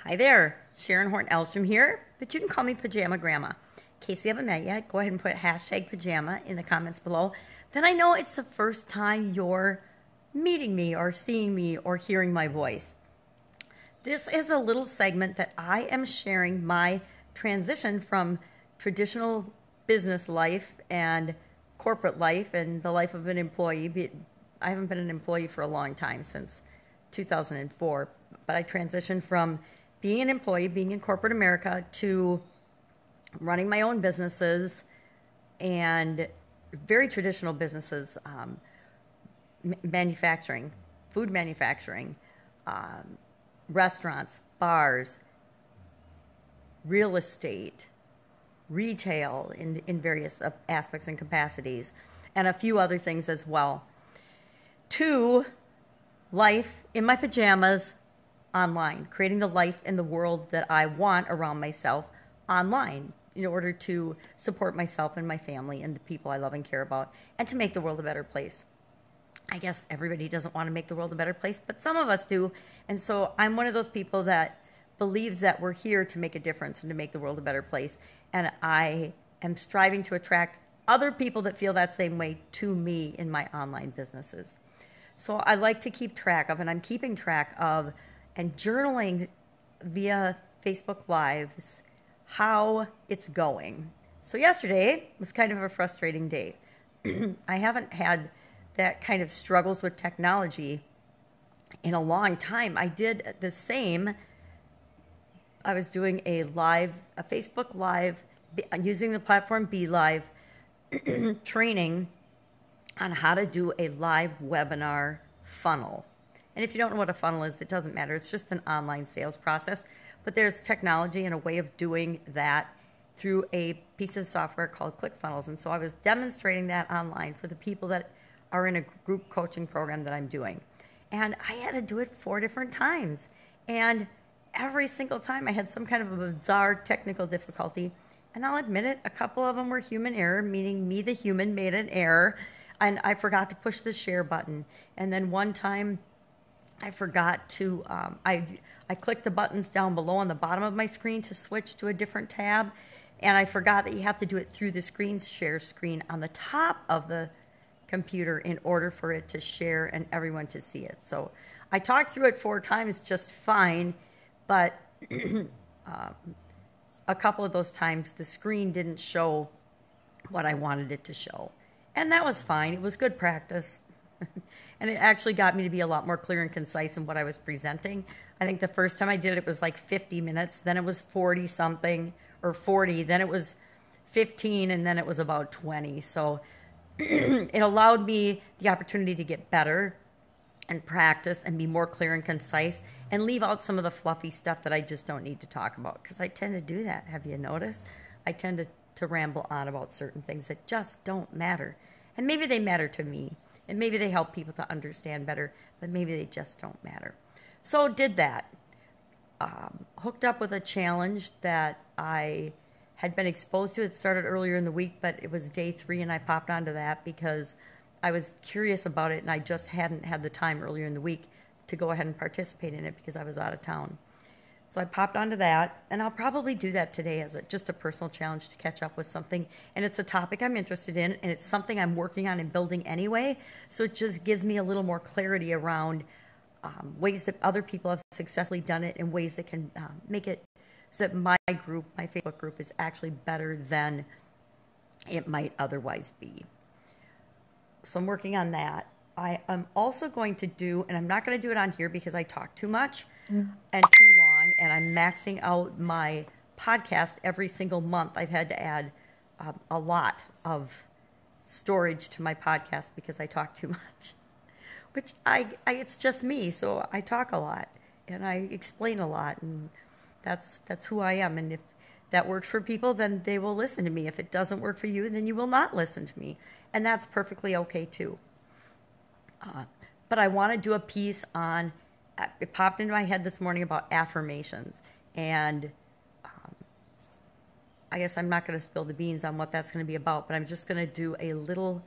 Hi there, Sharon Horne-Ellstrom here, but you can call me Pajama Grandma. In case we haven't met yet, go ahead and put hashtag pajama in the comments below. Then I know it's the first time you're meeting me or seeing me or hearing my voice. This is a little segment that I am sharing my transition from traditional business life and corporate life and the life of an employee. I haven't been an employee for a long time, since 2004, but I transitioned from being an employee, being in corporate America, to running my own businesses and very traditional businesses, manufacturing, food manufacturing, restaurants, bars, real estate, retail in various aspects and capacities, and a few other things as well, to life in my pajamas online, creating the life and the world that I want around myself online in order to support myself and my family and the people I love and care about, and to make the world a better place. I guess everybody doesn't want to make the world a better place, but some of us do. And so I'm one of those people that believes that we're here to make a difference and to make the world a better place. And I am striving to attract other people that feel that same way to me in my online businesses. So I like to keep track of, and I'm keeping track of, and journaling via Facebook Lives how it's going. So yesterday was kind of a frustrating day. I haven't had that kind of struggles with technology in a long time. I did the same. I was doing a Facebook Live, using the platform BeLive, training on how to do a live webinar funnel. And if you don't know what a funnel is, it doesn't matter. It's just an online sales process. But there's technology and a way of doing that through a piece of software called ClickFunnels. And so I was demonstrating that online for the people that are in a group coaching program that I'm doing. And I had to do it 4 different times. And every single time I had some kind of a bizarre technical difficulty. And I'll admit it, a couple of them were human error, meaning me, the human, made an error. And I forgot to push the share button. And then one time I forgot to, I clicked the buttons down below on the bottom of my screen to switch to a different tab. And I forgot that you have to do it through the screen share screen on the top of the computer in order for it to share and everyone to see it. So I talked through it 4 times just fine, but a couple of those times the screen didn't show what I wanted it to show. And that was fine. It was good practice. And it actually got me to be a lot more clear and concise in what I was presenting. I think the first time I did it, it was like 50 minutes. Then it was 40 something, or 40. Then it was 15, and then it was about 20. So it allowed me the opportunity to get better and practice and be more clear and concise and leave out some of the fluffy stuff that I just don't need to talk about, because I tend to do that. Have you noticed? I tend to ramble on about certain things that just don't matter. And maybe they matter to me, and maybe they help people to understand better, but maybe they just don't matter. So did that. Hooked up with a challenge that I had been exposed to. It started earlier in the week, but it was day 3, and I popped onto that because I was curious about it, and I just hadn't had the time earlier in the week to go ahead and participate in it because I was out of town. So I popped onto that, and I'll probably do that today as just a personal challenge to catch up with something. And it's a topic I'm interested in, and it's something I'm working on and building anyway. So it just gives me a little more clarity around ways that other people have successfully done it and ways that can make it so that my group, my Facebook group, is actually better than it might otherwise be. So I'm working on that. I am also going to do, and I'm not going to do it on here because I talk too much and too long, and I'm maxing out my podcast every single month. I've had to add a lot of storage to my podcast because I talk too much, which it's just me, so I talk a lot and I explain a lot, and that's who I am. And if that works for people, then they will listen to me. If it doesn't work for you, then you will not listen to me, and that's perfectly okay too. But I want to do a piece on, it popped into my head this morning about affirmations. And I guess I'm not going to spill the beans on what that's going to be about, but I'm just going to do a little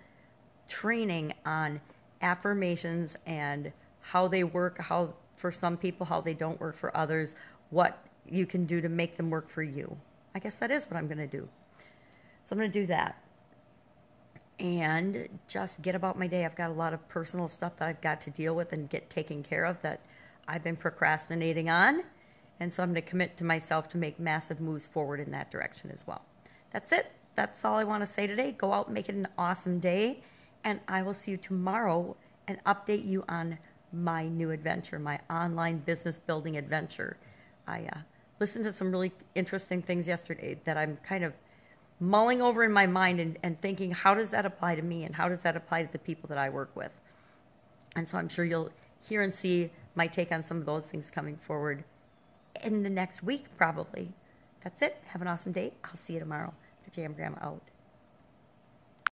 training on affirmations and how they work, how for some people, how they don't work for others, what you can do to make them work for you. I guess that is what I'm going to do. So I'm going to do that. And just get about my day. I've got a lot of personal stuff that I've got to deal with and get taken care of that I've been procrastinating on. And so I'm going to commit to myself to make massive moves forward in that direction as well. That's it. That's all I want to say today. Go out and make it an awesome day. And I will see you tomorrow and update you on my new adventure, my online business building adventure. I listened to some really interesting things yesterday that I'm kind of mulling over in my mind and thinking, how does that apply to me and how does that apply to the people that I work with? And so I'm sure you'll hear and see my take on some of those things coming forward in the next week, probably. That's it. Have an awesome day. I'll see you tomorrow. The Jam Grandma out.